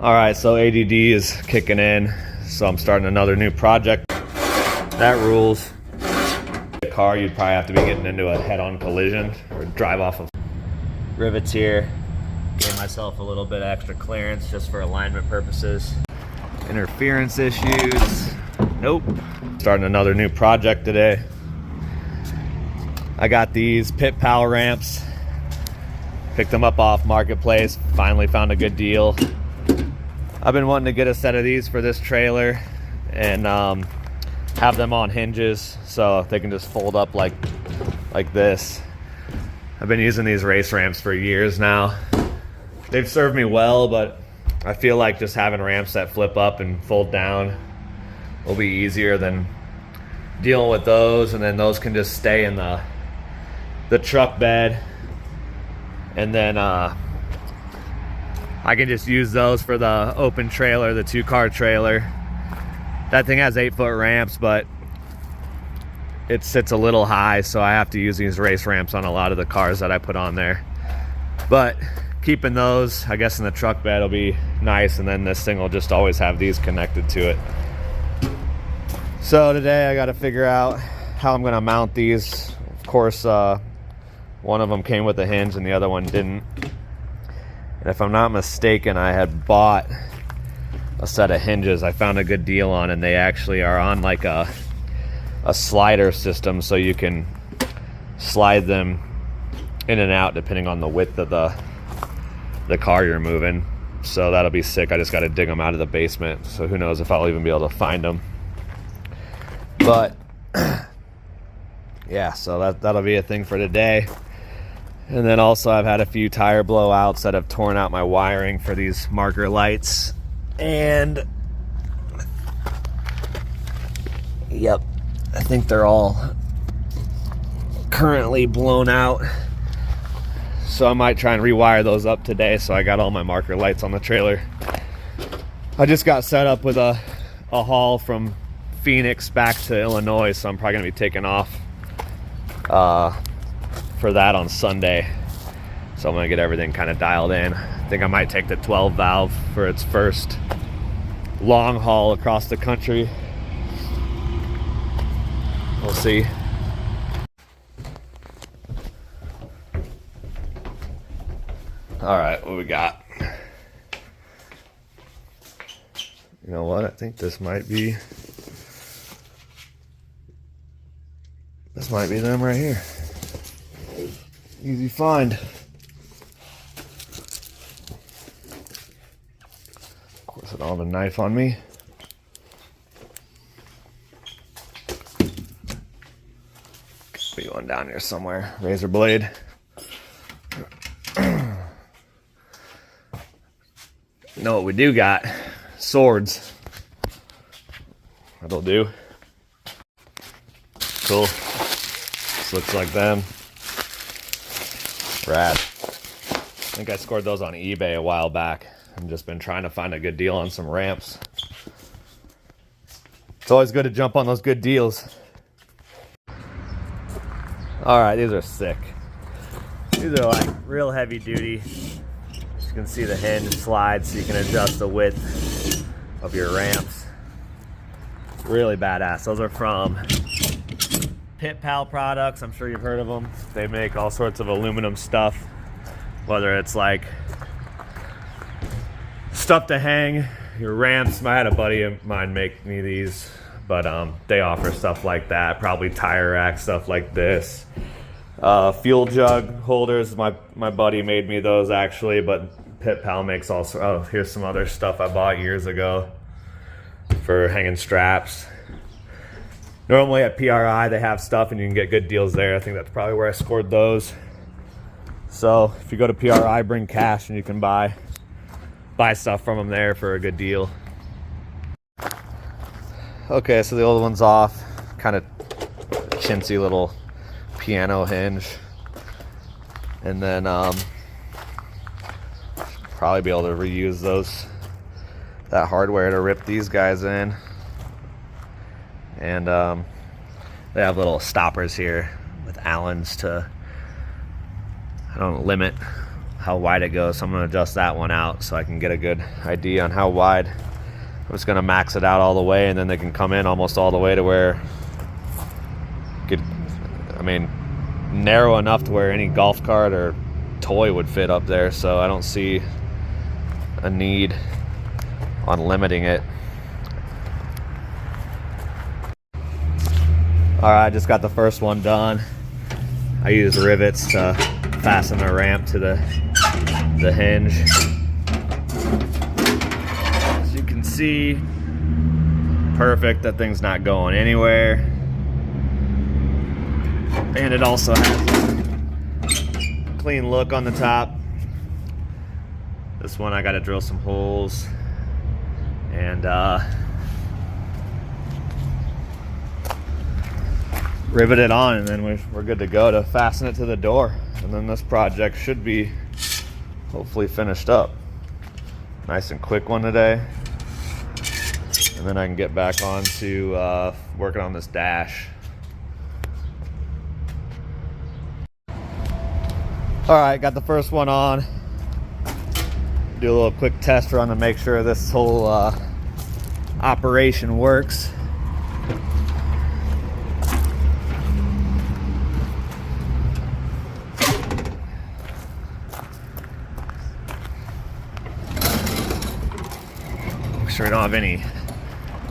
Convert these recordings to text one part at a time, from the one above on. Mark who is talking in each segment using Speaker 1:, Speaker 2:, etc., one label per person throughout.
Speaker 1: All right, so ADD is kicking in, so I'm starting another new project. That rules. The car, you'd probably have to be getting into a head-on collision or drive off of rivets here. Gave myself a little bit of extra clearance just for alignment purposes. Interference issues, nope. Starting another new project today. I got these Pit Pal ramps. Picked them up off Marketplace, finally found a good deal. I've been wanting to get a set of these for this trailer and have them on hinges so they can just fold up like this. I've been using these race ramps for years now. They've served me well, but I feel like just having ramps that flip up and fold down will be easier than dealing with those, and then those can just stay in the truck bed, and then I can just use those for the open trailer, the 2-car trailer. That thing has 8-foot ramps, but it sits a little high, so I have to use these race ramps on a lot of the cars that I put on there. But keeping those, I guess, in the truck bed will be nice, and then this thing will just always have these connected to it. So today I got to figure out how I'm going to mount these. Of course, one of them came with a hinge and the other one didn't. And if I'm not mistaken, I had bought a set of hinges I found a good deal on, and they actually are on like a slider system, so you can slide them in and out depending on the width of the car you're moving. So that'll be sick. I just got to dig them out of the basement, so who knows if I'll even be able to find them. But yeah, so that'll be a thing for today. And then also I've had a few tire blowouts that have torn out my wiring for these marker lights. And yep, I think they're all currently blown out. So I might try and rewire those up today, so I got all my marker lights on the trailer. I just got set up with a haul from Phoenix back to Illinois, so I'm probably gonna be taking off for that on Sunday. So I'm gonna get everything kind of dialed in. I think I might take the 12 valve for its first long haul across the country. We'll see. All right, what we got? You know what? I think this might be them right here. Easy find. Of course, I don't have a knife on me. Be one down here somewhere. Razor blade. You know what we do got? Swords. That'll do. Cool. This looks like them. Rad. I think I scored those on eBay a while back. I've just been trying to find a good deal on some ramps. It's always good to jump on those good deals. All right, these are sick. These are like real heavy duty. As you can see, the hinge slides so you can adjust the width of your ramps. Really badass. Those are from Pit Pal products. I'm sure you've heard of them. They make all sorts of aluminum stuff, whether it's like stuff to hang your ramps. I had a buddy of mine make me these, but they offer stuff like that. Probably tire rack stuff like this. Fuel jug holders. My buddy made me those actually, but Pit Pal makes also. Oh, here's some other stuff I bought years ago for hanging straps. Normally at PRI they have stuff and you can get good deals there. I think that's probably where I scored those. So if you go to PRI, bring cash and you can buy stuff from them there for a good deal. Okay, so the old one's off. Kind of chintzy little piano hinge. And then probably be able to reuse that hardware to rip these guys in. And they have little stoppers here with Allens to, I don't know, limit how wide it goes. So I'm gonna adjust that one out so I can get a good idea on how wide. I'm just gonna max it out all the way, and then they can come in almost all the way to where, narrow enough to where any golf cart or toy would fit up there. So I don't see a need on limiting it. All right, just got the first one done. I use rivets to fasten the ramp to the hinge. As you can see, perfect. That thing's not going anywhere. And it also has a clean look on the top. This one I got to drill some holes and rivet it on, and then we're good to go to fasten it to the door. And then this project should be hopefully finished up. Nice and quick one today. And then I can get back on to working on this dash. All right, got the first one on. Do a little quick test run to make sure this whole operation works. Make sure we don't have any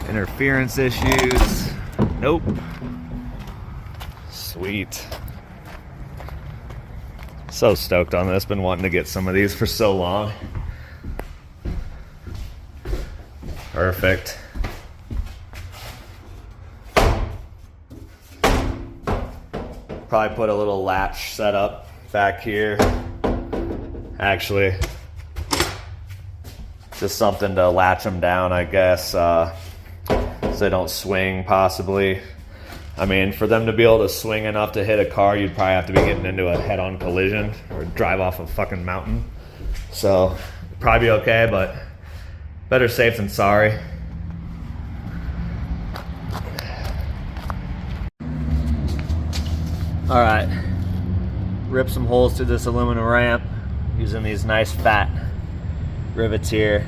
Speaker 1: interference issues. Nope. Sweet. So stoked on this. Been wanting to get some of these for so long. Perfect. Probably put a little latch setup back here. Actually, just something to latch them down, I guess, so they don't swing, possibly. I mean, for them to be able to swing enough to hit a car, you'd probably have to be getting into a head-on collision or drive off a fucking mountain. So, probably be okay, but better safe than sorry. All right, rip some holes through this aluminum ramp using these nice fat rivets here.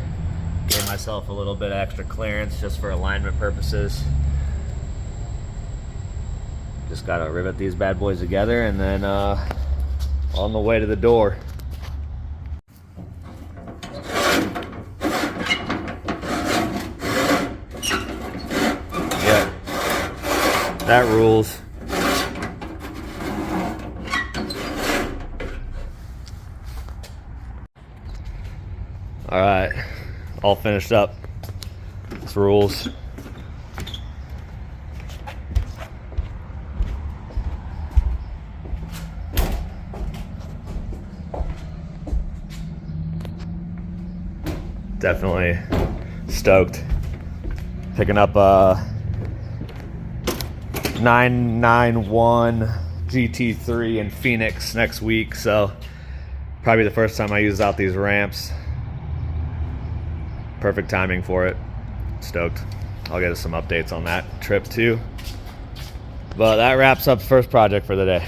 Speaker 1: Gave myself a little bit of extra clearance just for alignment purposes. Just gotta rivet these bad boys together, and then on the way to the door. Yeah, that rules. All right, all finished up. This rules. Definitely stoked. Picking up a 991 GT3 in Phoenix next week, so probably the first time I use out these ramps. Perfect timing for it. Stoked. I'll get us some updates on that trip too. But that wraps up the first project for the day.